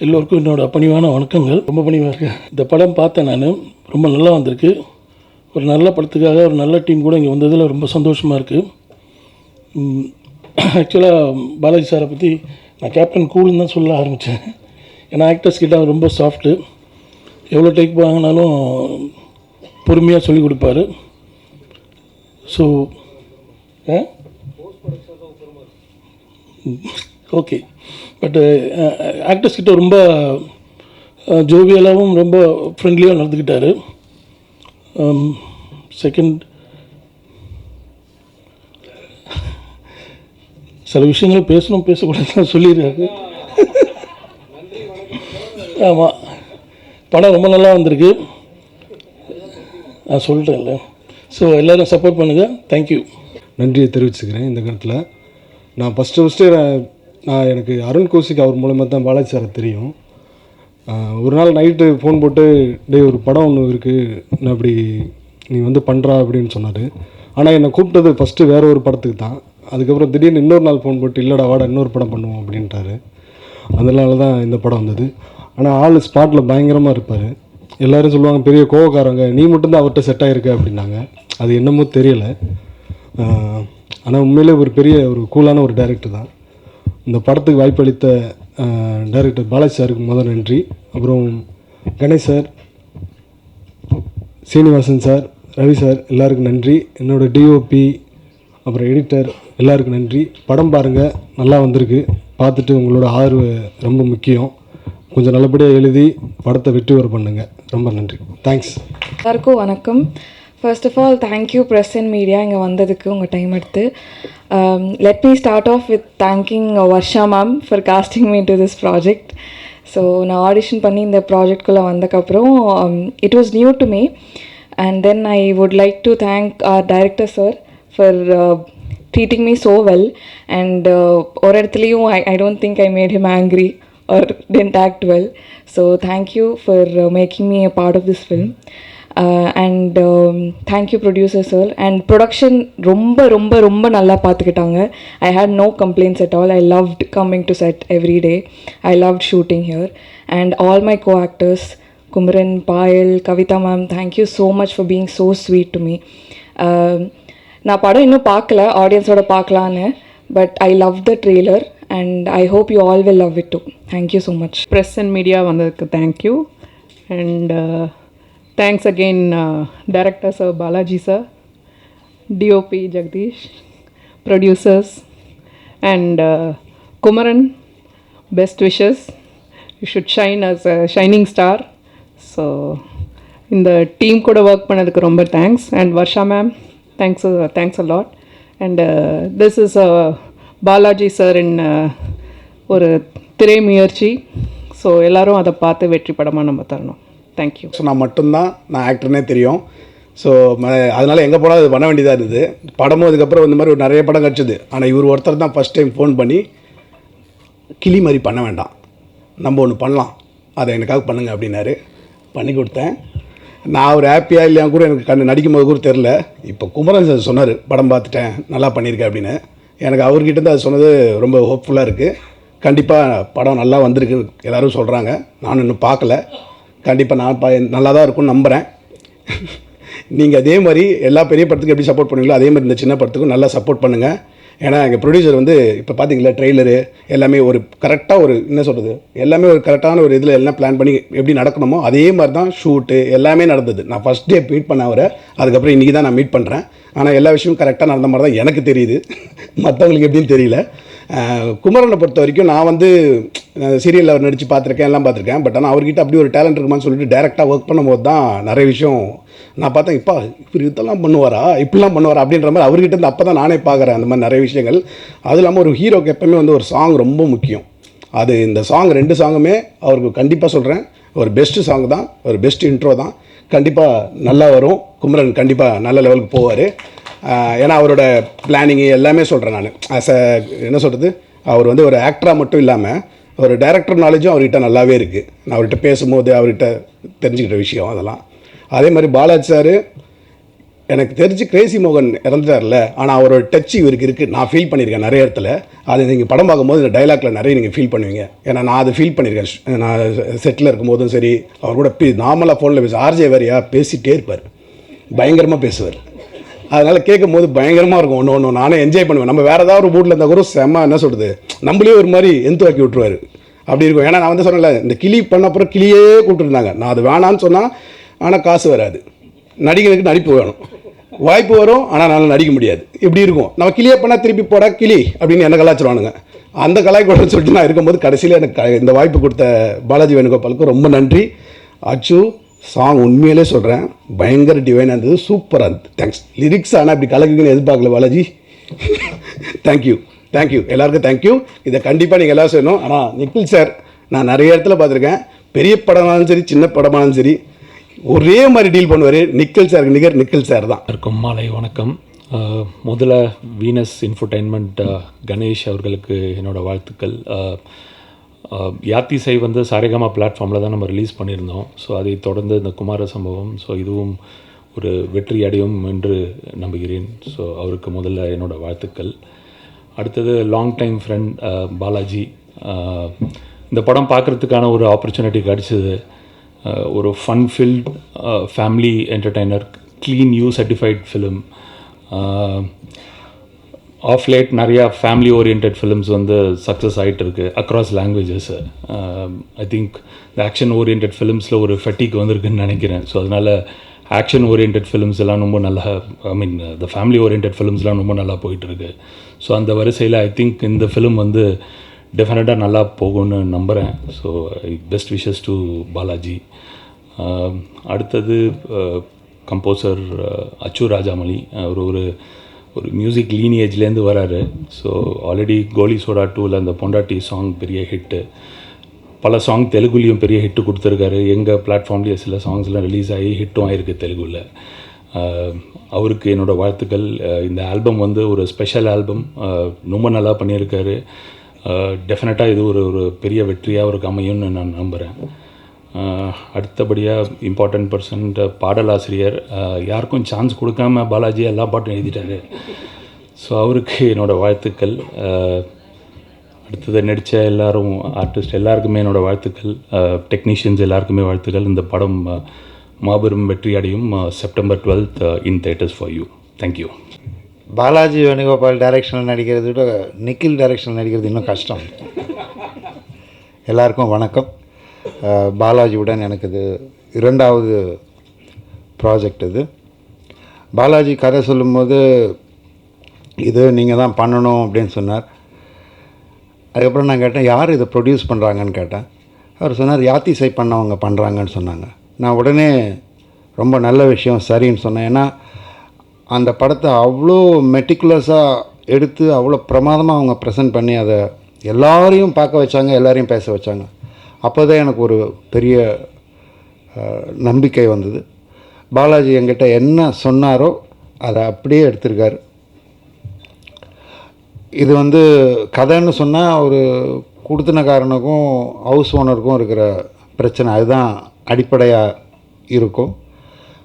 எல்லோருக்கும் என்னோடய பணிவான வணக்கங்கள். ரொம்ப பணிவாக இருக்குது. இந்த படம் பார்த்தேன் நான், ரொம்ப நல்லா வந்திருக்கு. ஒரு நல்ல படத்துக்காக ஒரு நல்ல டீம் கூட இங்கே வந்ததில் ரொம்ப சந்தோஷமாக இருக்குது. ஆக்சுவலாக பாலாஜி சாரை பற்றி நான் கேப்டன் கூல்னு தான் சொல்ல ஆரம்பித்தேன். ஏன்னா ஆக்டர்ஸ் கிட்ட அவர் ரொம்ப சாஃப்ட்டு, எவ்வளோ டேக் வாங்கினாலும் பொறுமையாக சொல்லிக் கொடுப்பாரு. ஸோ ஓகே, பட் ஆக்டர்ஸ் கிட்ட ரொம்ப ஜோவியலாகவும் ரொம்ப ஃப்ரெண்ட்லியாக நடந்துக்கிட்டார். செகண்ட், சில விஷயங்கள் பேசணும் பேசக்கூடாதுன்னு சொல்லியிருக்காரு. ஆமாம், படம் ரொம்ப நல்லா வந்திருக்கு. நான் சொல்லிட்டேன்ல. ஸோ எல்லோரும் சப்போர்ட் பண்ணுங்கள். தேங்க்யூ. நன்றியை தெரிவிச்சுக்கிறேன். இந்த கணத்தில் நான் ஃபஸ்ட்டு நான் எனக்கு அருண் கௌசிக் அவர் மூலமாக தான் பாலாஜி சாரை தெரியும். ஒரு நாள் நைட்டு ஃபோன் போட்டு, டே ஒரு படம் ஒன்று இருக்குது, நான் அப்படி நீ வந்து பண்ணுறா அப்படின்னு சொன்னார். ஆனால் என்னை கூப்பிட்டது ஃபஸ்ட்டு வேறு ஒரு படத்துக்கு தான். அதுக்கப்புறம் திடீர்னு இன்னொரு நாள் ஃபோன் போட்டு, இல்லைடா வாடா இன்னொரு படம் பண்ணுவோம் அப்படின்ட்டாரு. அதனால தான் இந்த படம் வந்தது. ஆனால் ஆள் ஸ்பாட்டில் பயங்கரமாக இருப்பார். எல்லோரும் சொல்லுவாங்க பெரிய கோவக்காரங்க, நீ மட்டும்தான் அவர்கிட்ட செட் ஆகிருக்க அப்படின்னாங்க. அது என்னமோ தெரியலை. ஆனால் உண்மையிலே ஒரு பெரிய ஒரு கூலான ஒரு டைரக்டர் தான். இந்த படத்துக்கு வாய்ப்பளித்த டைரக்டர் பாலாஜி சாருக்கு முதல் நன்றி. அப்புறம் Ganesh sir, Srinivasan sir, Ravi sir எல்லாருக்கும் நன்றி. என்னோடய டிஓபி, அப்புறம் எடிட்டர் எல்லாருக்கும் நன்றி. படம் பாருங்கள், நல்லா வந்திருக்கு. பார்த்துட்டு உங்களோட ஆதரவு ரொம்ப முக்கியம். கொஞ்சம் நல்லபடியாக எழுதி படத்தை வெற்றி வர பண்ணுங்கள். ரொம்ப நன்றி. தேங்க்ஸ். எல்லாருக்கும் வணக்கம். First of all thank you press and media இங்கே வந்ததுக்கு உங்கள் டைம் எடுத்து. Let me start off with thanking Varsha ma'am for casting me to this project. So நான் ஆடிஷன் பண்ணி இந்த ப்ராஜெக்ட்குள்ளே வந்தக்கப்புறம் it was new to me. And then I would like to thank our director sir for treating me so well. And ஒரு இடத்துலையும் I don't think I made him angry or didn't act well. So thank you for making me a part of this film. And thank you producer sir. And production ரொம்ப நல்லா பார்த்துக்கிட்டாங்க. I had no complaints at all. I loved coming to set every day. I loved shooting here. And all my co-actors, Kumran, Payal, Kavita ma'am, thank you so much for being so sweet to me. நான் படம் இன்னும் பார்க்கல, ஆடியன்ஸோட பார்க்கலான்னு, but I loved the trailer. And I hope you all will love it too. Thank you so much. Press and media vandadukku thank you. And thanks again director sir Balaji sir, DOP Jagdish, producers, and Kumaran, best wishes. You should shine as a shining star. So in the team kuda work panadukku romba thanks. And Varsha ma'am, thanks a lot. And this is a Balaji சாரின் ஒரு திரை முயற்சி. So எல்லோரும் அதை பார்த்து வெற்றி படமாக நம்ம தரணும். தேங்க்யூ. ஸோ நான் மட்டும்தான், நான் ஆக்டர்னே தெரியும். ஸோ அதனால் எங்கே போனால் அது பண்ண வேண்டியதாக இருந்தது. படமும் அதுக்கப்புறம் இந்த மாதிரி ஒரு நிறைய படம் கிடச்சிது. ஆனால் இவர் ஒருத்தர் தான் ஃபஸ்ட் டைம் ஃபோன் பண்ணி, கிளி மாதிரி பண்ண வேண்டாம், நம்ம ஒன்று பண்ணலாம், அதை எனக்காக பண்ணுங்க அப்படின்னாரு. பண்ணி கொடுத்தேன். நான் ஒரு ஹாப்பியாக இல்லையா கூட எனக்கு நடிக்கும் போது கூட தெரில. இப்போ குமரன் சார் சொன்னார், படம் பார்த்துட்டேன், நல்லா பண்ணியிருக்கேன் அப்படின்னு. எனக்கு அவர்கிட்ட அது சொன்னது ரொம்ப ஹோப்ஃபுல்லாக இருக்குது. கண்டிப்பாக படம் நல்லா வந்திருக்கு எல்லோரும் சொல்கிறாங்க. நானும் இன்னும் பார்க்கல. கண்டிப்பாக நான் நல்லா தான் இருக்கும்னு நம்புகிறேன். நீங்கள் அதே மாதிரி எல்லா பெரிய படத்துக்கும் எப்படி சப்போர்ட் பண்ணுவீங்களோ அதே மாதிரி இந்த சின்ன படத்துக்கும் நல்லா சப்போர்ட் பண்ணுங்கள். ஏன்னா எங்கள் ப்ரொடியூசர் வந்து இப்போ பார்த்தீங்களா ட்ரெய்லரு எல்லாமே ஒரு கரெக்டாக ஒரு என்ன சொல்கிறது, எல்லாமே ஒரு கரெக்டான ஒரு இதில் எல்லாம் பிளான் பண்ணி எப்படி நடக்கணுமோ அதே மாதிரி தான் ஷூட்டு எல்லாமே நடந்தது. நான் ஃபஸ்ட் டே மீட் பண்ண அவரை, அதுக்கப்புறம் இன்றைக்கி தான் நான் மீட் பண்ணுறேன். ஆனால் எல்லா விஷயமும் கரெக்டாக நடந்த மாதிரி தான் எனக்கு தெரியுது, மற்றவங்களுக்கு எப்படின்னு தெரியல. குமரனை பொறுத்த வரைக்கும் நான் வந்து சீரியலில் அவர் நடித்து பார்த்துருக்கேன், எல்லாம் பார்த்துருக்கேன். பட் ஆனால் அவர்கிட்ட அப்படி ஒரு டேலண்ட் இருக்குமான்னு சொல்லிட்டு டேரெக்டாக ஒர்க் பண்ணும்போது தான் நிறைய விஷயம் நான் பார்த்தேன். இப்போ இப்படி இதெல்லாம் பண்ணுவாரா, இப்படிலாம் பண்ணுவாரா அப்படின்ற மாதிரி அவர்கிட்ட இருந்து அப்போ தான் நானே பார்க்குறேன் அந்த மாதிரி நிறைய விஷயங்கள். அதுவும் இல்லாமல் ஒரு ஹீரோக்கு எப்போவுமே வந்து ஒரு சாங் ரொம்ப முக்கியம். அது இந்த சாங் 2 சாங்குமே அவருக்கு கண்டிப்பாக சொல்கிறேன் ஒரு பெஸ்ட்டு சாங் தான், ஒரு பெஸ்ட் இன்ட்ரோ தான். கண்டிப்பாக நல்லா வரும். குமரன் கண்டிப்பாக நல்ல லெவலுக்கு போவார். ஏன்னா அவரோட பிளானிங்கு எல்லாமே சொல்கிறேன் நான். என்ன சொல்கிறது, அவர் வந்து ஒரு ஆக்டராக மட்டும் இல்லாமல் ஒரு டைரக்டர் நாலேஜும் அவர்கிட்ட நல்லாவே இருக்குது. நான் அவர்கிட்ட பேசும்போது அவர்கிட்ட தெரிஞ்சுக்கிட்ட விஷயம் அதெல்லாம். அதே மாதிரி பாலாஜி சார் எனக்கு தெரிஞ்சு கிரேசி மோகன் இறந்துட்டார்ல, ஆனால் அவரோட டச் இவருக்கு இருக்குது. நான் ஃபீல் பண்ணியிருக்கேன் நிறைய இடத்துல. அது நீங்கள் படம் பார்க்கும்போது இந்த டைலாக்ல நிறைய நீங்கள் ஃபீல் பண்ணுவீங்க. ஏன்னா நான் அதை ஃபீல் பண்ணியிருக்கேன். நான் செட்டில் இருக்கும்போதும் சரி, அவர் கூட நார்மலாக ஃபோனில் ஆர்ஜே வேறையா பேசிகிட்டே இருப்பார், பயங்கரமாக பேசுவார். அதனால் கேட்கும் போது பயங்கரமாக இருக்கும். ஒன்று நானே என்ஜாய் பண்ணுவேன். நம்ம வேறு ஏதாவது ஒரு மூட்டில் இருந்தால் கூட செம்ம என்ன சொல்கிறது, நம்மளே ஒரு மாதிரி எந்துவாக்கி விட்டுருவார். அப்படி இருக்கும். ஏன்னா நான் வந்து சொன்னேன்ல, இந்த கிளி பண்ண அப்புறம் கிளியே கூப்பிட்டுருந்தாங்க. நான் அது வேணான்னு சொன்னால், ஆனால் காசு வராது. நடிகனுக்கு நடிப்பு வேணும், வாய்ப்பு வரும், ஆனால் நான் நடிக்க முடியாது. இப்படி இருக்கும். நம்ம கிளியே பண்ணால் திருப்பி போட கிளி அப்படின்னு என்ன கலாச்சிருவானுங்க. அந்த கலாய்க்கூடன்னு சொல்லிட்டு நான் இருக்கும்போது கடைசியில் எனக்கு இந்த வாய்ப்பு கொடுத்த பாலாஜி வேணுகோபாலுக்கு ரொம்ப நன்றி. அச்சு சாங் உண்மையிலே சொல்கிறேன், பயங்கர டிவைனாக இருந்தது, சூப்பராக இருந்தது. தேங்க்ஸ். லிரிக்ஸ் ஆனால் இப்படி கலக்குன்னு எதிர்பார்க்கல பாலாஜி. தேங்க்யூ தேங்க்யூ எல்லாருக்கும் தேங்க்யூ. இதை கண்டிப்பாக நீங்கள் எல்லாம் செய்யணும். ஆனால் நிக்கில் சார் நான் நிறைய இடத்துல பார்த்துருக்கேன், பெரிய படமானாலும் சரி சின்ன படமானாலும் சரி ஒரே மாதிரி டீல் பண்ணுவார். நிக்கில் சாருக்கு நிகர் நிக்கில் சார் தான். இருக்கும் மாலை வணக்கம். முதல்ல வீனஸ் இன்ஃபர்டைன்மெண்ட் கணேஷ் அவர்களுக்கு என்னோடய வாழ்த்துக்கள். யாத்திசை வந்து சாரேகாமா பிளாட்ஃபார்மில் தான் நம்ம ரிலீஸ் பண்ணியிருந்தோம். ஸோ அதை தொடர்ந்து இந்த குமார சம்பவம், ஸோ இதுவும் ஒரு வெற்றி அடையும் என்று நம்புகிறேன். ஸோ அவருக்கு முதல்ல என்னோடய வாழ்த்துக்கள். அடுத்தது லாங் டைம் ஃப்ரெண்ட் பாலாஜி. இந்த படம் பார்க்குறதுக்கான ஒரு ஆப்பர்ச்சுனிட்டி கிடச்சிது. ஒரு fun filled family entertainer, clean U certified film. Of late நிறையா ஃபேமிலி ஓரியன்ட் ஃபிலிம்ஸ் வந்து சக்ஸஸ் ஆகிட்டு இருக்குது அக்ராஸ் லாங்குவேஜஸ். ஐ திங்க் இந்த ஆக்ஷன் ஓரியன்ட் ஃபிலிம்ஸில் ஒரு ஃபெட்டிக் வந்திருக்குன்னு நினைக்கிறேன். ஸோ அதனால் ஆக்ஷன் ஓரியன்ட் ஃபிலிம்ஸ் எல்லாம் ரொம்ப நல்லா, ஐ மீன் த ஃபேமிலி ஓரியன்ட் ஃபிலிம்ஸ்லாம் ரொம்ப நல்லா போயிட்டுருக்கு. ஸோ அந்த வரிசையில் ஐ திங்க் இந்த ஃபிலிம் வந்து டெஃபினட்டாக நல்லா போகும்னு நம்புகிறேன். So best wishes to Balaji. அடுத்தது கம்போசர் அச்சு ராஜாமலி. அவர் ஒரு மியூசிக் லீனியேஜ்லேருந்து வராரு. ஸோ ஆல்ரெடி கோலி சோடா 2ல் அந்த பொண்டாட்டி சாங் பெரிய ஹிட்டு, பல சாங் தெலுங்குலேயும் பெரிய ஹிட்டு கொடுத்துருக்காரு. எங்கள் பிளாட்ஃபார்ம்லேயே சில சாங்ஸ்லாம் ரிலீஸ் ஆகி ஹிட்டும் ஆகிருக்கு தெலுங்குல. அவருக்கு என்னோடய வாழ்த்துக்கள். இந்த ஆல்பம் வந்து ஒரு ஸ்பெஷல் ஆல்பம், ரொம்ப நல்லா பண்ணியிருக்காரு. டெஃபினட்டாக இது ஒரு பெரிய வெற்றியாக அவருக்கு அமையும்னு நான் நம்புகிறேன். அடுத்தபடியாக இம்பார்ட்டண்ட் பர்சன்ட் பாடலாசிரியர், யாருக்கும் சான்ஸ் கொடுக்காம பாலாஜி எல்லா பாட்டும் எழுதிட்டாரு. ஸோ அவருக்கு என்னோடய வாழ்த்துக்கள். அடுத்தது நடித்த எல்லாரும் ஆர்டிஸ்ட் எல்லாருக்குமே என்னோடய வாழ்த்துக்கள். டெக்னீஷியன்ஸ் எல்லாருக்குமே வாழ்த்துக்கள். இந்த படம் மாபெரும் வெற்றி அடையும். September 12th in theatres for you. Thank you. Balaji Venugopal டைரக்ஷனில் நடிக்கிறது விட நிக்கில் டைரக்ஷனில் நடிக்கிறது இன்னும் கஷ்டம். எல்லாருக்கும் வணக்கம். பாலாஜியுடன் எனக்கு இது 2வது ப்ராஜெக்ட். இது பாலாஜி கதை சொல்லும்போது இது நீங்கள் தான் பண்ணணும் அப்படின்னு சொன்னார். அதுக்கப்புறம் நான் கேட்டேன், யார் இதை ப்ரொடியூஸ் பண்ணுறாங்கன்னு கேட்டேன். அவர் சொன்னார், யாத்திசை பண்ணவங்க பண்ணுறாங்கன்னு சொன்னாங்க. நான் உடனே ரொம்ப நல்ல விஷயம் சரின்னு சொன்னேன். ஏன்னா அந்த படத்தை அவ்வளோ மெட்டிகுலஸாக எடுத்து அவ்வளோ பிரமாதமாக அவங்க ப்ரெசென்ட் பண்ணி அதை எல்லாரையும் பார்க்க வச்சாங்க, எல்லாரையும் பேச வச்சாங்க. அப்போ தான் எனக்கு ஒரு பெரிய நம்பிக்கை வந்தது. பாலாஜி என்கிட்ட என்ன சொன்னாரோ அதை அப்படியே எடுத்திருக்காரு. இது வந்து கதைன்னு சொன்னால் ஒரு குடுத்தனக்காரனுக்கும் ஹவுஸ் ஓனருக்கும் இருக்கிற பிரச்சனை, அதுதான் அடிப்படையாக இருக்கும்.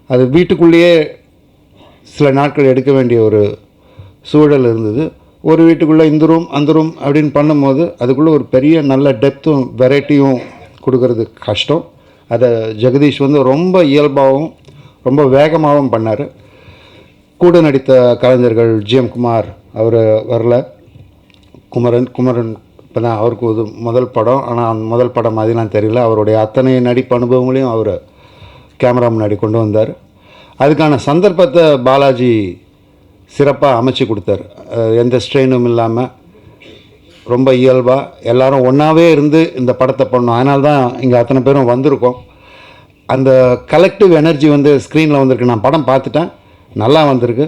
அது வீட்டுக்குள்ளேயே சில நாட்கள் எடுக்க வேண்டிய ஒரு சூழல் இருந்தது. ஒரு வீட்டுக்குள்ளே இந்த ரூம் அந்த ரூம் அப்படின்னு பண்ணும்போது அதுக்குள்ளே ஒரு பெரிய நல்ல டெப்த்தும் வெரைட்டியும் கொடுக்கறது கஷ்டம். அதை ஜெகதீஷ் வந்து ரொம்ப இயல்பாகவும் ரொம்ப வேகமாகவும் பண்ணார். கூட நடித்த கலைஞர்கள் ஜிஎம் குமார் அவர் வரல, குமரன் இப்போ தான் அவருக்கு ஒரு முதல் படம். ஆனால் அந்த முதல் படம் மாதிரிலாம் தெரியல. அவருடைய அத்தனை நடிப்பு அனுபவங்களையும் அவர் கேமரா முன்னாடி கொண்டு வந்தார். அதுக்கான சந்தர்ப்பத்தை பாலாஜி சிறப்பாக அமைச்சு கொடுத்தார். எந்த ஸ்ட்ரெயினும் இல்லாமல் ரொம்ப இயல்பாக எல்லோரும் ஒன்றாவே இருந்து இந்த படத்தை பண்ணோம். அதனால தான் இங்கே அத்தனை பேரும் வந்திருக்கோம். அந்த கலெக்டிவ் எனர்ஜி வந்து ஸ்க்ரீனில் வந்திருக்கு. நான் படம் பார்த்துட்டேன், நல்லா வந்திருக்கு.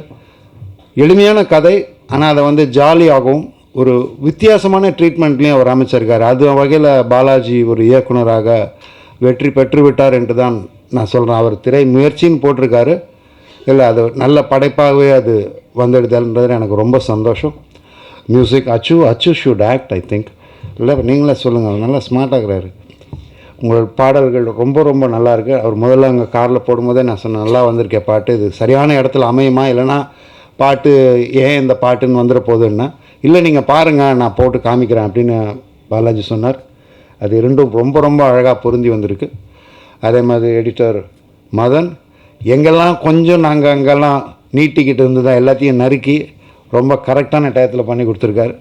எளிமையான கதை, ஆனால் அதை வந்து ஜாலியாகவும் ஒரு வித்தியாசமான ட்ரீட்மெண்ட்லேயும் அவர் அமைச்சிருக்கார். அது வகையில் பாலாஜி ஒரு இயக்குனராக வெற்றி பெற்று விட்டார் என்று தான் நான் சொல்கிறேன். அவர் திரை முயற்சின்னு போட்டிருக்காரு, இல்லை அது நல்ல படைப்பாகவே அது வந்துடுதல்ன்றது எனக்கு ரொம்ப சந்தோஷம். மியூசிக் அச்சு ஷுட் ஆக்ட், ஐ திங்க். இல்லை நீங்களே சொல்லுங்கள், நல்லா ஸ்மார்ட்டாகிறாரு. உங்கள் பாடல்கள் ரொம்ப ரொம்ப நல்லா இருக்குது. அவர் முதல்ல அங்கே காரில் போடும்போதே நான் சொன்னேன், நல்லா வந்திருக்கேன் பாட்டு, இது சரியான இடத்துல அமையுமா, இல்லைனா பாட்டு ஏன் இந்த பாட்டுன்னு வந்துட போகுதுன்னா, இல்லை நீங்கள் பாருங்கள் நான் போட்டு காமிக்கிறேன் அப்படின்னு பாலாஜி சொன்னார். அது இரண்டும் ரொம்ப ரொம்ப அழகாக பொருந்தி வந்திருக்கு. அதே மாதிரி எடிட்டர் மதன் எங்கெல்லாம் கொஞ்சம் நாங்கள் அங்கெல்லாம் நீட்டிக்கிட்டு இருந்து தான் எல்லாத்தையும் நறுக்கி ரொம்ப கரெக்டான டயத்தில் பண்ணி கொடுத்துருக்காரு.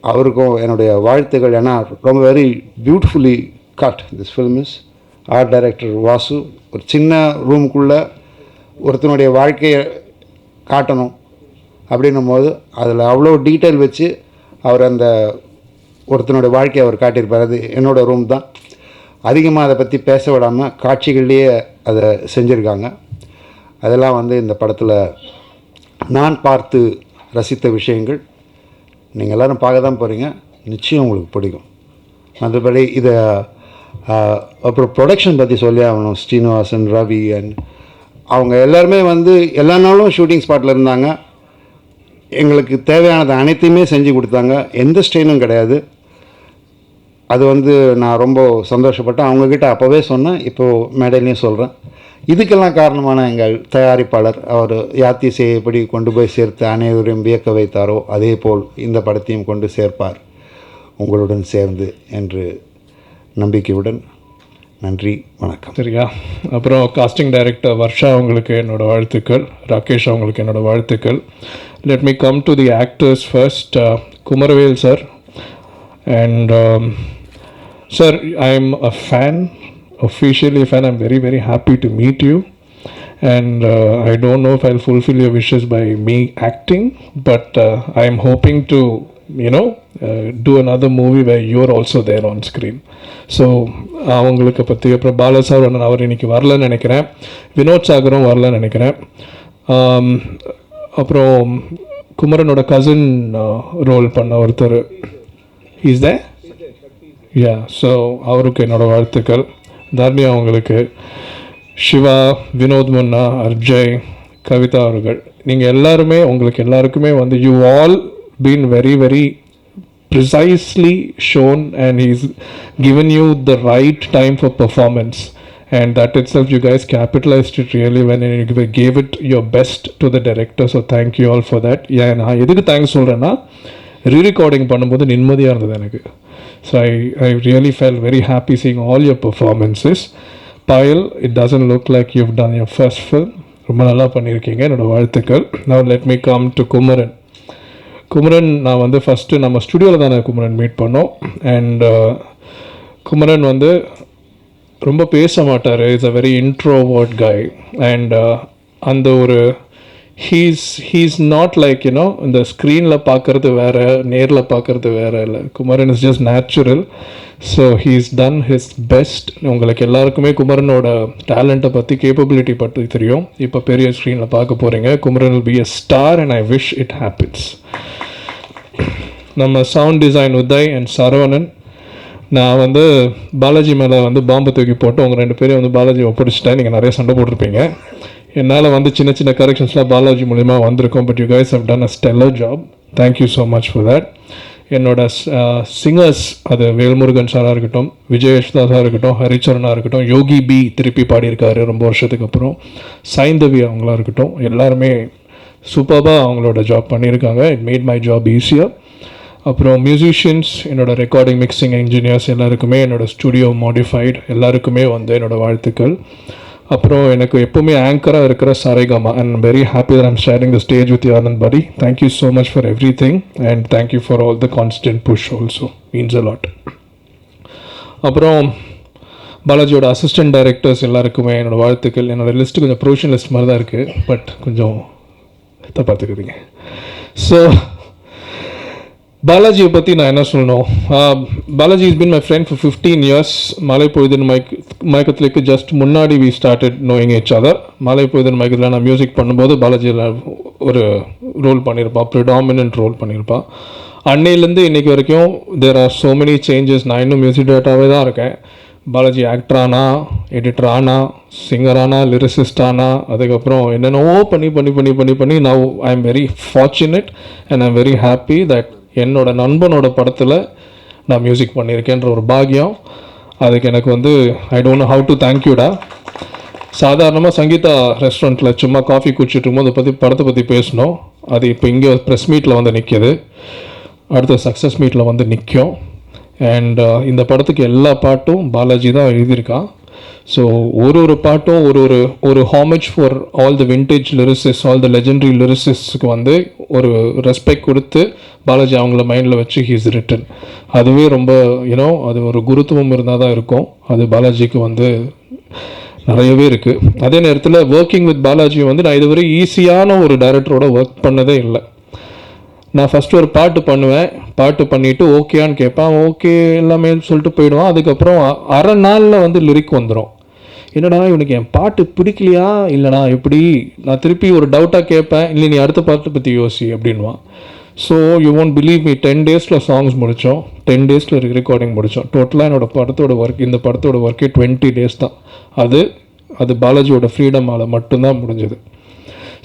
அவருக்கும் என்னுடைய வாழ்த்துக்கள். ஏன்னா ரொம்ப very beautifully cut this film is. Art director Vasu ஒரு சின்ன ரூமுக்குள்ளே ஒருத்தனுடைய வாழ்க்கையை காட்டணும் அப்படின்னும் போது அதில் அவ்வளோ டீட்டெயில் வச்சு அவர் அந்த ஒருத்தனுடைய வாழ்க்கையை அவர் காட்டியிருப்பார். அது என்னோடய ரூம் தான். அதிகமாக அதை பற்றி பேச விடாமல் காட்சிகள்லேயே அதை செஞ்சுருக்காங்க. அதெல்லாம் வந்து இந்த படத்தில் நான் பார்த்து ரசித்த விஷயங்கள். நீங்கள் எல்லோரும் பார்க்க தான் போகிறீங்க, நிச்சயம் உங்களுக்கு பிடிக்கும். மற்றபடி இதை அப்புறம் ப்ரொடக்ஷன் பற்றி சொல்லி ஆகணும். ஸ்ரீனிவாசன், ரவி அண்ட் அவங்க எல்லாருமே வந்து எல்லா நாளும் ஷூட்டிங் ஸ்பாட்டில் இருந்தாங்க. எங்களுக்கு தேவையானது அனைத்தையுமே செஞ்சு கொடுத்தாங்க. எந்த ஸ்ட்ரெயினும் கிடையாது. அது வந்து நான் ரொம்ப சந்தோஷப்பட்டேன். அவங்கக்கிட்ட அப்போவே சொன்னேன், இப்போது மேடையிலையும் சொல்கிறேன். இதுக்கெல்லாம் காரணமான எங்கள் தயாரிப்பாளர், அவர் யாத்திசையை எப்படி கொண்டு போய் சேர்த்து அனைவரையும் வியக்க வைத்தாரோ அதே போல் இந்த படத்தையும் கொண்டு சேர்ப்பார் உங்களுடன் சேர்ந்து என்று நம்பிக்கையுடன். நன்றி, வணக்கம். சரியா? அப்புறம் காஸ்டிங் டைரக்டர் வர்ஷா அவங்களுக்கு என்னோடய வாழ்த்துக்கள், ராகேஷ் அவங்களுக்கு என்னோடய வாழ்த்துக்கள். Let me come to the actors first. Kumaravel sir and sir, I am a fan, officially a fan. I'm very very happy to meet you, and I don't know if I'll fulfill your wishes by me acting, but I am hoping to do another movie where you're also there on screen. So அவங்களுக்கு பற்றி அப்புறம் Bala sir அவர் இன்னைக்கு வரலன்னு நினைக்கிறேன், வினோத் சாகரும் வரலன்னு நினைக்கிறேன். அப்புறம் குமரனோட cousin role பண்ண ஒருத்தர் இஸ் தே ஸோ அவருக்கு என்னோடய வாழ்த்துக்கள். தர்ணி அவங்களுக்கு, சிவா, வினோத் முன்னா, அர்ஜய், கவிதா அவர்கள், நீங்கள் எல்லாருமே உங்களுக்கு எல்லாருக்குமே வந்து you all been very very precisely shown and he's given you the right time for performance, and that itself you guys capitalized it really when you gave it your best to the director, so thank you all for that. நான் எதுக்கு thanks சொல்கிறேன்னா, re-recording பண்ணும்போது நிம்மதியாக இருந்தது எனக்கு. So I really felt very happy seeing all your performances. Payal, it doesn't look like you've done your first film. ரொம்ப நல்லா பண்ணியிருக்கீங்க, என்னோடய வாழ்த்துக்கள். Now let me come to Kumaran. Kumaran நான் வந்து ஃபஸ்ட்டு நம்ம ஸ்டுடியோவில் தானே குமரன் மீட் பண்ணோம். அண்ட் குமரன் வந்து ரொம்ப பேச மாட்டார். It's a very introvert guy. And அந்த ஒரு ஹீஸ் நாட் லைக் இந்த ஸ்க்ரீனில் பார்க்குறது வேறு, நேரில் பார்க்குறது வேறு இல்லை. Kumaran is just natural. So he's ton his best. உங்களுக்கு எல்லாருக்குமே குமரனோட டேலண்ட்டை பற்றி, கேப்பபிலிட்டி பற்றி தெரியும். இப்போ பெரிய ஸ்க்ரீனில் பார்க்க போகிறீங்க. Kumaran will be a star and I wish it happens. நம்ம sound design Uday and Saravanan, நான் வந்து பாலாஜி மேலே வந்து பாம்பை தூக்கி போட்டு உங்கள் ரெண்டு பேரையும் வந்து பாலாஜி ஒப்படைச்சிட்டேன். நீங்கள் நிறைய சண்டை போட்டிருப்பீங்க. என்னால் வந்து சின்ன சின்ன கரெக்ஷன்ஸ்லாம் பாலாஜி மூலிமா வந்திருக்கோம். But you guys have done a stellar job. Thank you so much for that. என்னோட சிங்கர்ஸ், அது வேல்முருகன் சாராக இருக்கட்டும், விஜயேஷ்தாஸாக இருக்கட்டும், ஹரிச்சரனாக இருக்கட்டும், யோகி பி திருப்பி பாடியிருக்காரு ரொம்ப வருஷத்துக்கு அப்புறம், சைந்தவி அவங்களா இருக்கட்டும், எல்லாருமே சூப்பராக அவங்களோட ஜாப் பண்ணியிருக்காங்க. இட் மேட் மை ஜாப் ஈஸியாக. அப்புறம் மியூசிஷியன்ஸ், என்னோடய ரெக்கார்டிங் மிக்சிங் இன்ஜினியர்ஸ் எல்லாருக்குமே, என்னோடய ஸ்டுடியோ மாடிஃபைட் எல்லாருக்குமே வந்து என்னோடய வாழ்த்துக்கள். அப்புறம் எனக்கு எப்போவுமே ஆங்கராக இருக்கிற Saregama, and very happy that I'm sharing the stage with Anand படி. Thank you so much for everything and thank you for all the constant push also, means a lot. அப்புறம் பாலாஜியோட அசிஸ்டன்ட் டைரக்டர்ஸ் எல்லாருக்குமே என்னோடய வாழ்த்துக்கள். என்னோடய லிஸ்ட்டு கொஞ்சம் ப்ரொவிஷன் லிஸ்ட் மாதிரி தான் இருக்குது, பட் கொஞ்சம் பார்த்துக்குறீங்க. ஸோ பாலாஜியை பற்றி நான் என்ன சொல்லணும்? Balaji is been my friend for 15 years. மலை பொழுதுன்னு மயக்கத்துலேக்கு ஜஸ்ட் முன்னாடி we started knowing each other. மலை பொழுதுன்னு மயக்கத்தில் நான் மியூசிக் பண்ணும்போது பாலாஜியில் ஒரு ரோல் பண்ணியிருப்பான், ப்ரிடாமினன்ட் ரோல் பண்ணியிருப்பான். அன்னையிலேருந்து இன்றைக்கி வரைக்கும் there are so many changes. நான் இன்னும் மியூசிக் டேரக்டராகவே தான் இருக்கேன். பாலாஜி ஆக்டர் ஆனா, எடிட்டர் ஆனா, சிங்கர் ஆனா, லிரிசிஸ்ட் ஆனா, அதுக்கப்புறம் என்னென்னவோ பண்ணி பண்ணி பண்ணி பண்ணி பண்ணி now I am very fortunate and I am very happy that என்னோட நண்பனோட படத்தில் நான் மியூசிக் பண்ணியிருக்கேன்ற ஒரு பாக்கியம். அதுக்கு எனக்கு வந்து I don't know how to தேங்க்யூடா. சாதாரணமாக சங்கீதா ரெஸ்டாரண்ட்டில் சும்மா காஃபி குடிச்சிட்டு இருக்கும்போது அதை பற்றி படத்தை பற்றி பேசினோம். அது இப்போ இங்கே ப்ரெஸ் மீட்டில் வந்து நிற்கிது, அடுத்த சக்ஸஸ் மீட்டில் வந்து நிற்கும். அண்ட் இந்த படத்துக்கு எல்லா பாட்டும் பாலாஜி தான் எழுதியிருக்கான். ஸோ ஒரு பாட்டும் ஒரு homage for all the vintage lyricist, all the legendary லிரிசிஸ்ட்க்கு வந்து ஒரு ரெஸ்பெக்ட் கொடுத்து பாலாஜி அவங்கள மைண்டில் வச்சு ஹீஸ் ரிட்டன். அதுவே ரொம்ப யூனோ அது ஒரு குருத்துவம் இருந்தால் தான் இருக்கும். அது பாலாஜிக்கு வந்து நிறையவே இருக்குது. அதே நேரத்தில் ஒர்க்கிங் வித் பாலாஜி வந்து நான் இதுவரை ஈஸியான ஒரு டைரக்டரோட ஒர்க் பண்ணதே இல்லை. நான் ஃபஸ்ட்டு ஒரு பாட்டு பண்ணுவேன், பாட்டு பண்ணிவிட்டு ஓகேயான்னு கேட்பேன், ஓகே எல்லாமே சொல்லிட்டு போயிடுவான். அதுக்கப்புறம் அரை நாளில் வந்து லிரிக் வந்துடும். என்னடா இவனுக்கு என் பாட்டு பிடிக்கலையா இல்லைனா எப்படி, நான் திருப்பி ஒரு டவுட்டாக கேட்பேன், இல்லை நீ அடுத்த பாட்டை பற்றி யோசி அப்படின்வான். So you won't believe me, 10 டேஸில் சாங்ஸ் முடித்தோம், 10 டேஸில் ரெக்கார்டிங் முடித்தோம். டோட்டலாக என்னோடய படத்தோட ஒர்க், இந்த படத்தோட ஒர்க்கே 20 டேஸ் தான். அது பாலாஜியோட ஃப்ரீடமால் மட்டும்தான் முடிஞ்சது.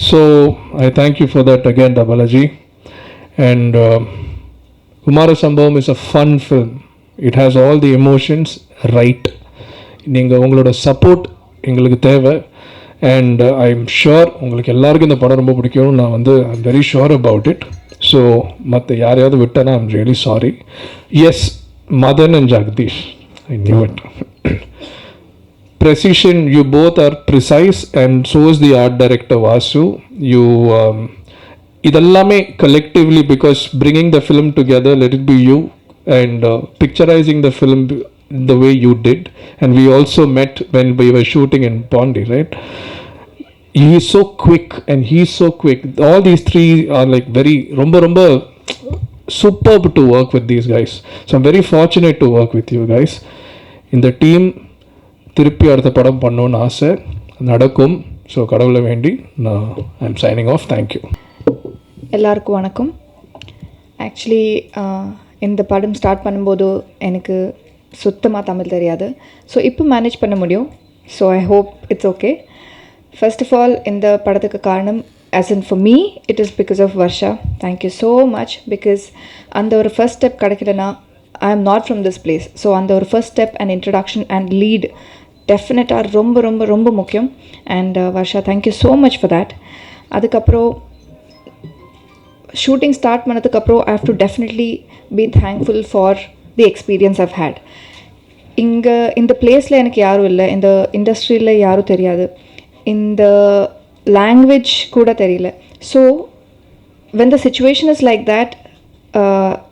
So I thank you for that again Balaji. And Kumara Sambhavam is a fun film. It has all the emotions right. நீங்கள் உங்களோட சப்போர்ட் எங்களுக்கு தேவை. அண்ட் ஐ எம் ஷுர் உங்களுக்கு எல்லாருக்கும் இந்த படம் ரொம்ப பிடிக்கும். நான் வந்து I am very sure about it. So மற்ற யாரையாவது விட்டேன்னா I am really sorry. Yes, Madan and Jagadish, I knew it. Precision, you both are precise, and so is the art director Vasu. You இதெல்லாமே collectively, because bringing the film together, let it be you, and picturizing the film the way you did. And we also met when we were shooting in Pondi, right? He is so quick and he is so quick. All these three are like very romba superb to work with these guys. So I'm very fortunate to work with you guys. In the team திருப்பி அடுத்த படம் பண்ணணும்னு ஆசை, நடக்கும். So கடவுளை வேண்டி நான் I am signing off. Thank you. எல்லாருக்கும் வணக்கம். ஆக்சுவலி இந்த படம் ஸ்டார்ட் பண்ணும்போது எனக்கு சுத்தமாக தமிழ் தெரியாது. ஸோ இப்போ மேனேஜ் பண்ண முடியும். So I hope it's okay. First of all இந்த படத்துக்கு காரணம், as in for me, it is because of Varsha. Thank you so much, because அந்த ஒரு ஃபர்ஸ்ட் ஸ்டெப் கிடைக்கலனா I am not from this place. So அந்த ஒரு first step and introduction and lead டெஃபினட்டாக ரொம்ப ரொம்ப ரொம்ப முக்கியம். And Varsha, thank you so much for that. அதுக்கப்புறம் ஷூட்டிங் ஸ்டார்ட் பண்ணதுக்கப்புறம் I have to definitely be thankful for the experience I've had. இங்கே இந்த பிளேஸில் எனக்கு யாரும் இல்லை, இந்த இண்டஸ்ட்ரியில் யாரும் தெரியாது, இந்த லாங்குவேஜ் கூட தெரியல. So when the situation is like that,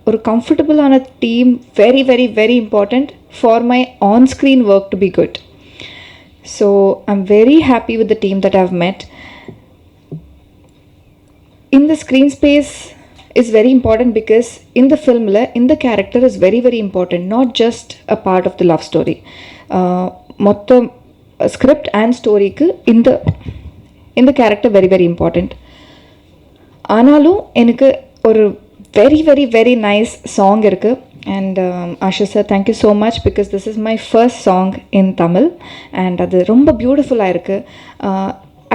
ஒரு கம்ஃபர்டபுளான team very very very important for my on screen work to be good. So I am very happy with the team that I have met. In the screen space is very important, because in the film in the character is very very important, not just a part of the love story. Motta script and story ku in the character very very important. Aanalum enakku oru very very very nice song irukku. And Ashish sir, thank you so much, because this is my first song in Tamil, and adu romba beautiful ah irukku.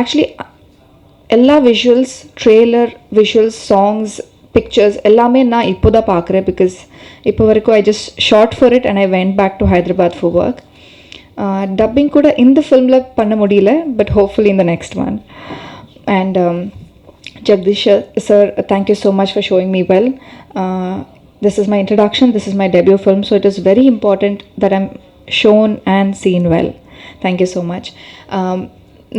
Actually எல்லா visuals, trailer visuals, songs, pictures எல்லாமே நான் இப்போ தான் பார்க்குறேன். Because இப்போ வரைக்கும் I just shot for it and I went back to Hyderabad for work. Dubbing கூட இந்த ஃபில்மில் பண்ண முடியல, பட் ஹோப்ஃபுல்லி இந்த next one. And Jagadish sir, thank you so much for showing me well. This is my introduction, this is my debut film, so it is very important that I'm shown and scene well. Thank you so much.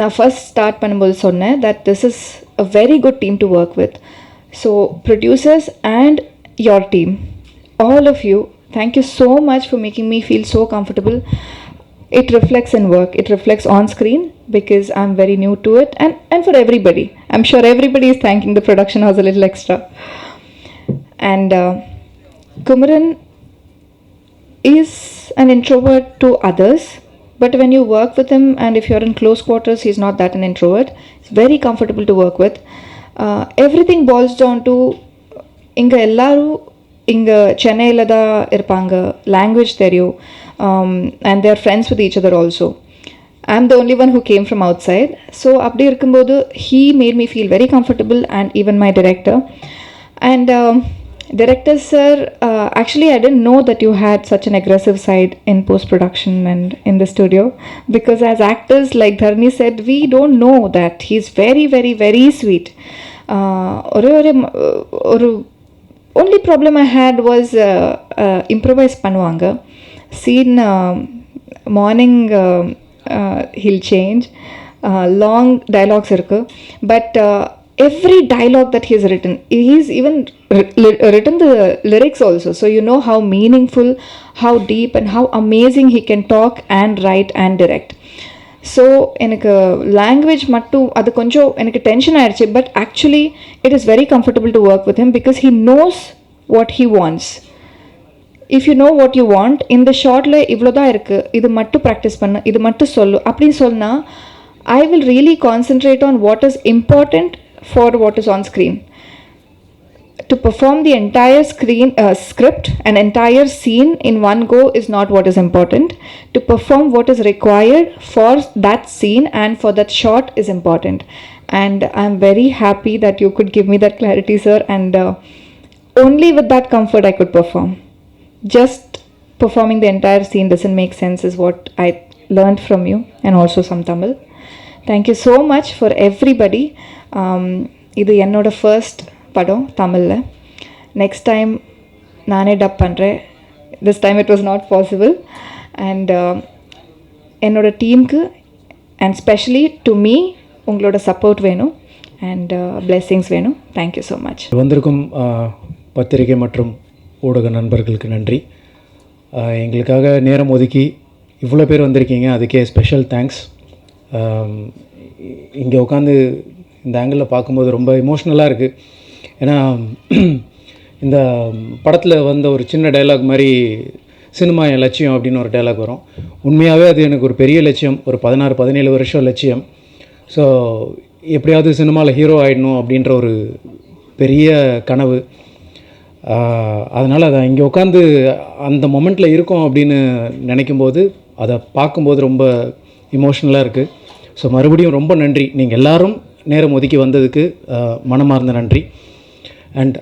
நான் first start பண்ணும்போது சொன்னேன் that this is a very good team to work with. So producers and your team, all of you, thank you so much for making me feel so comfortable. It reflects in work, it reflects on screen, because I'm very new to it, and for everybody, I'm sure everybody is thanking the production house a little extra. And Kumaran is an introvert to others, but when you work with him and if you're in close quarters, he's not that an introvert. He's very comfortable to work with. Everything boils down to inga ellaru inga Chennai la da irpanga, language theriyu, and they're friends with each other also. I'm the only one who came from outside, so abdi irkumbodhu he made me feel very comfortable, and even my director. And Director sir, actually I didn't know that you had such an aggressive side in post-production and in the studio, because as actors, like Dharni said, we don't know that. He's very, very, very sweet. ஒரு only problem I had was improvise பண்ணுவாங்க. Scene morning he'll change. Long dialogues irukku, but every dialogue that he's written, he's even written the lyrics also, so you know how meaningful, how deep and how amazing he can talk and write and direct. So எனக்கு language மட்டும் அது கொஞ்சம் எனக்கு tension ஆயிடுச்சு, but actually it is very comfortable to work with him because he knows what he wants. If you know what you want, இந்த ஷார்ட்ல இவ்வளோதான் இருக்குது, இது மட்டும் ப்ராக்டிஸ் பண்ணு, இது மட்டும் சொல்லு அப்படின்னு சொன்னால் I will really concentrate on what is important for what is on screen. To perform the entire script, an entire scene in one go is not what is important. To perform what is required for that scene and for that shot is important. And I'm very happy that you could give me that clarity, sir. And only with that comfort I could perform. Just performing the entire scene doesn't make sense is what I learned from you, and also some Tamil. Thank you so much for everybody. இது என்னோட first படம் தமிழில். Next time நானே dub பண்ணுறேன். This time it was not possible. And என்னோட டீமுக்கு and specially to me உங்களோட support வேணும் அண்ட் பிளெஸ்ஸிங்ஸ் வேணும். Thank you so much. வந்திருக்கும் பத்திரிகை மற்றும் ஊடக நண்பர்களுக்கு நன்றி. எங்களுக்காக நேரம் ஒதுக்கி இவ்வளோ பேர் வந்திருக்கீங்க, அதுக்கே ஸ்பெஷல் தேங்க்ஸ். இங்கே உட்காந்து இந்த ஆங்கிளில் பார்க்கும்போது ரொம்ப இமோஷ்னலாக இருக்குது. ஏன்னா இந்த படத்தில் வந்த ஒரு சின்ன டைலாக் மாதிரி சினிமா என் லட்சியம் அப்படின்னு ஒரு டைலாக் வரும். உண்மையாகவே அது எனக்கு ஒரு பெரிய லட்சியம், ஒரு 16-17 வருஷம் லட்சியம். ஸோ எப்படியாவது சினிமாவில் ஹீரோ ஆகிடணும் அப்படின்ற ஒரு பெரிய கனவு. அதனால் அதை இங்கே உட்காந்து அந்த மொமெண்ட்டில் இருக்கோம் அப்படின்னு நினைக்கும்போது, அதை பார்க்கும்போது ரொம்ப இமோஷ்னலாக இருக்குது. ஸோ மறுபடியும் ரொம்ப நன்றி. நீங்கள் எல்லோரும் நேரம் ஒதுக்கி வந்ததுக்கு மனமார்ந்த நன்றி. அண்ட்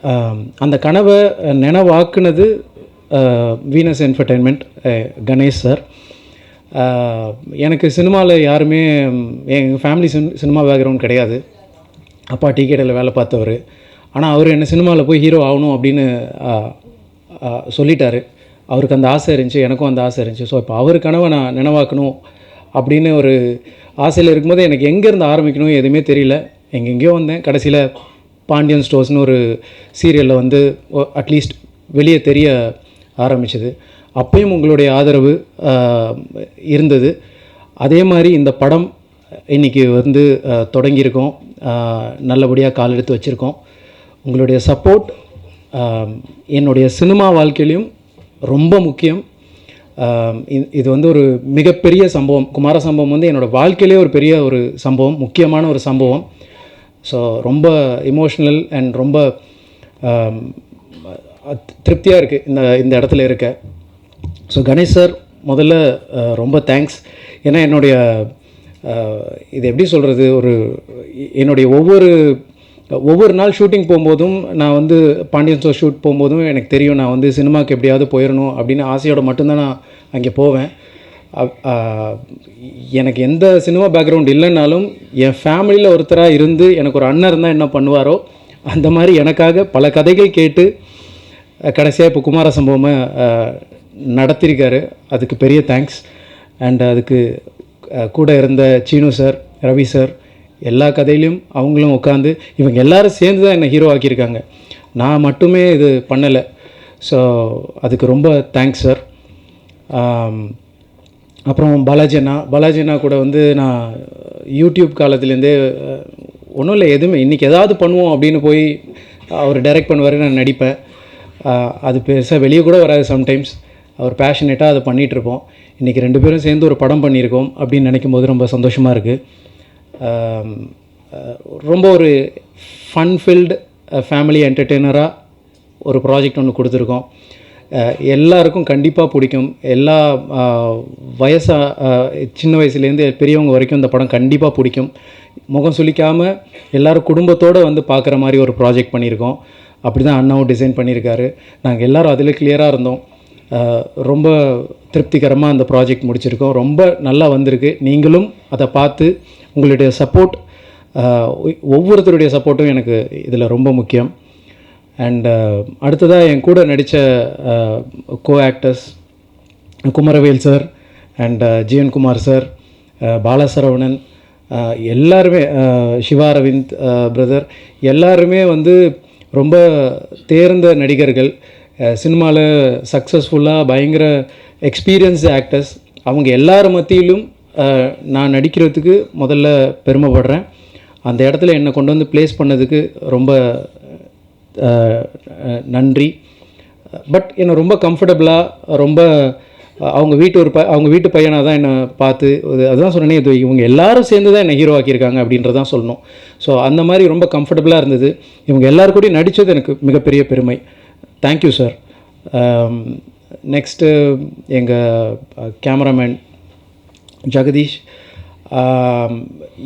அந்த கனவை நினைவாக்குனது வீனஸ் என்டர்டெயின்மெண்ட், கணேஷ் சார். எனக்கு சினிமாவில் யாருமே, எங்கள் ஃபேமிலி சினிமா பேக்ரவுண்ட் கிடையாது. அப்பா டீ கடையில் வேலை பார்த்தவர். ஆனால் அவர் என்ன சினிமாவில் போய் ஹீரோ ஆகணும் அப்படின்னு சொல்லிட்டாரு. அவருக்கு அந்த ஆசை இருந்துச்சு, எனக்கும் அந்த ஆசை இருந்துச்சு. ஸோ இப்போ அவர் கனவை நான் நினைவாக்கணும் அப்படின்னு ஒரு ஆசையில் இருக்கும்போது எனக்கு எங்கேருந்து ஆரம்பிக்கணும் எதுவுமே தெரியல. எங்கெங்கேயோ வந்தேன். கடைசியில் பாண்டியன் ஸ்டோர்ஸ்னு ஒரு சீரியலில் வந்து அட்லீஸ்ட் வெளியே தெரிய ஆரம்பிச்சது. அப்பயும் உங்களுடைய ஆதரவு இருந்தது. அதே மாதிரி இந்த படம் இன்றைக்கி வந்து தொடங்கியிருக்கோம், நல்லபடியாக கால் எடுத்து வச்சுருக்கோம். உங்களுடைய சப்போர்ட் என்னுடைய சினிமா வாழ்க்கையிலையும் ரொம்ப முக்கியம். இது வந்து ஒரு மிகப்பெரிய சம்பவம். குமார சம்பவம் வந்து என்னோடய வாழ்க்கையிலே ஒரு பெரிய ஒரு சம்பவம், முக்கியமான ஒரு சம்பவம். ஸோ ரொம்ப இமோஷ்னல் அண்ட் ரொம்ப திருப்தியாக இருக்குது இந்த இடத்துல இருக்க. ஸோ கணேஷ் சார் முதல்ல ரொம்ப தேங்க்ஸ். ஏன்னா என்னுடைய இது எப்படி சொல்கிறது, என்னுடைய ஒவ்வொரு நாள் ஷூட்டிங் போகும்போதும், நான் வந்து பாண்டியன் ஸ்டோர் ஷூட் போகும்போதும் எனக்கு தெரியும் நான் வந்து சினிமாவுக்கு எப்படியாவது போயிடணும் அப்படின்னு ஆசையோடு மட்டும்தான் நான் அங்கே போவேன். எனக்கு எந்த சினிமா பேக்ரவுண்ட் இல்லைன்னாலும் என் ஃபேமிலியில் ஒருத்தராக இருந்து எனக்கு ஒரு அண்ணன் இருந்தால் என்ன பண்ணுவாரோ அந்த மாதிரி எனக்காக பல கதைகள் கேட்டு கடைசியாக இப்போ குமார சம்பவமாக நடத்தியிருக்காரு. அதுக்கு பெரிய தேங்க்ஸ். அண்ட் அதுக்கு கூட இருந்த சீனு சார், ரவி சார், எல்லா கதையிலையும் அவங்களும் உட்காந்து இவங்க எல்லோரும் சேர்ந்து தான் என்னை ஹீரோ ஆக்கியிருக்காங்க. நான் மட்டுமே இது பண்ணலை. ஸோ அதுக்கு ரொம்ப தேங்க்ஸ் சார். அப்புறம் பாலாஜி அண்ணா கூட வந்து நான் யூடியூப் காலத்துலேருந்தே ஒன்றும் இல்லை, எதுவுமே இன்றைக்கி ஏதாவது பண்ணுவோம் அப்படின்னு போய் அவர் டைரக்ட் பண்ணுவார், நான் நடிப்பேன். அது பெருசாக வெளியே கூட வராது சம்டைம்ஸ். அவர் பேஷனேட்டாக அதை பண்ணிகிட்ருப்போம். இன்றைக்கி 2 பேரும் சேர்ந்து ஒரு படம் பண்ணியிருக்கோம் அப்படின்னு நினைக்கும் போது ரொம்ப சந்தோஷமாக இருக்குது. ரொம்ப ஒரு ஃபன்ஃபில்டு ஃபேமிலி என்டர்டெய்னராக ஒரு ப்ராஜெக்ட் ஒன்று கொடுத்துருக்கோம். எல்லாருக்கும் கண்டிப்பாக பிடிக்கும். எல்லா சின்ன வயசுலேருந்து பெரியவங்க வரைக்கும் இந்த படம் கண்டிப்பாக பிடிக்கும். முகம் சுளிக்காமல் எல்லோரும் குடும்பத்தோடு வந்து பார்க்குற மாதிரி ஒரு ப்ராஜெக்ட் பண்ணியிருக்கோம். அப்படி தான் அண்ணாவும் டிசைன் பண்ணியிருக்காரு. நாங்கள் எல்லோரும் அதில் கிளியராக இருந்தோம். ரொம்ப திருப்திகரமாக அந்த ப்ராஜெக்ட் முடிச்சிருக்கோம். ரொம்ப நல்லா வந்திருக்கு. நீங்களும் அதை பார்த்து உங்களுடைய சப்போர்ட், ஒவ்வொருத்தருடைய சப்போர்ட்டும் எனக்கு இதில் ரொம்ப முக்கியம். அண்ட் அடுத்ததாக என் கூட நடித்த co actors Kumaravel sir and G N Kumar sir, Balasaravanan, எல்லாருமே, சிவா அரவிந்த் பிரதர், எல்லாருமே வந்து ரொம்ப தேர்ந்த நடிகர்கள். சினிமாவில் சக்ஸஸ்ஃபுல்லாக பயங்கர எக்ஸ்பீரியன்ஸ்டு ஆக்டர்ஸ். அவங்க எல்லார் மத்தியிலும் நான் நடிக்கிறதுக்கு முதல்ல பெருமைப்படுறேன். அந்த இடத்துல என்னை கொண்டு வந்து ப்ளேஸ் பண்ணதுக்கு ரொம்ப நன்றி. பட் என்னை ரொம்ப கம்ஃபர்டபுளாக, ரொம்ப அவங்க வீட்டு பையனாக தான் என்னை பார்த்து, அதுதான் சொன்னேனே, இது இவங்க எல்லாரும் சேர்ந்து தான் என்னை ஹீரோ ஆக்கியிருக்காங்க அப்படின்றதான் சொல்லணும். ஸோ அந்த மாதிரி ரொம்ப கம்ஃபர்டபுளாக இருந்தது. இவங்க எல்லாரும் கூடயும் நடித்தது எனக்கு மிகப்பெரிய பெருமை. Thank you sir. நெக்ஸ்ட்டு எங்கள் கேமராமேன் ஜெகதீஷ்,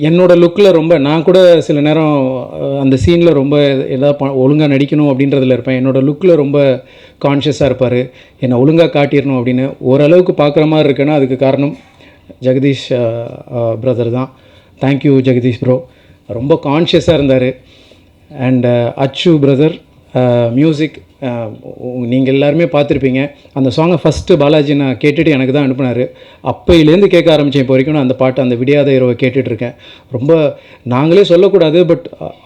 என்னோடய லுக்கில் ரொம்ப, நான் கூட சில நேரம் அந்த சீனில் ரொம்ப எதாவது ஒழுங்காக நடிக்கணும் அப்படின்றதில் இருப்பேன். என்னோடய லுக்கில் ரொம்ப கான்ஷியஸாக இருப்பார். என்னை ஒழுங்காக காட்டிடணும் அப்படின்னு. ஓரளவுக்கு பார்க்குற மாதிரி இருக்குன்னா அதுக்கு காரணம் ஜெகதீஷ் பிரதர் தான். Thank you Jagadish bro. ரொம்ப கான்ஷியஸாக இருந்தார். அண்ட் அச்சு பிரதர், மியூசிக் நீங்கள் எல்லாருமே பார்த்துருப்பீங்க. அந்த சாங்கை ஃபஸ்ட்டு பாலாஜி நான் கேட்டுட்டு எனக்கு தான் அனுப்புனார். அப்போயிலேருந்து கேட்க ஆரம்பித்தேன் இப்போ வரைக்கும். நான் அந்த பாட்டு, அந்த விடியாத இரவை கேட்டுட்ருக்கேன். ரொம்ப நாங்களே சொல்லக்கூடாது, பட்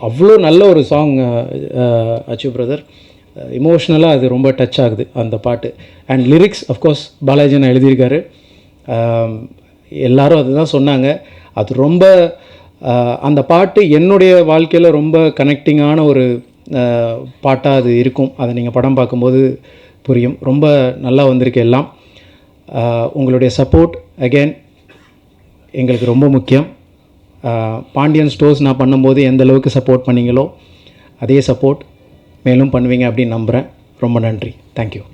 அவ்வளோ நல்ல ஒரு சாங் அச்சு பிரதர். இமோஷ்னலாக அது ரொம்ப டச் ஆகுது அந்த பாட்டு. அண்ட் லிரிக்ஸ் அஃப்கோர்ஸ் பாலாஜி நான் எழுதியிருக்காரு. எல்லாரும் அதுதான் சொன்னாங்க. அது ரொம்ப அந்த பாட்டு என்னுடைய வாழ்க்கையில் ரொம்ப கனெக்டிங்கான ஒரு பாட்டாக அது இருக்கும். அதை நீங்கள் படம் பார்க்கும்போது புரியும். ரொம்ப நல்லா வந்திருக்கு எல்லாம். உங்களுடைய சப்போர்ட் அகெயின் எங்களுக்கு ரொம்ப முக்கியம். பாண்டியன் ஸ்டோர்ஸ் நான் பண்ணும்போது எந்த அளவுக்கு சப்போர்ட் பண்ணீங்களோ அதே சப்போர்ட் மேலும் பண்ணுவீங்க அப்படின்னு நம்புகிறேன். ரொம்ப நன்றி. தேங்க்யூ.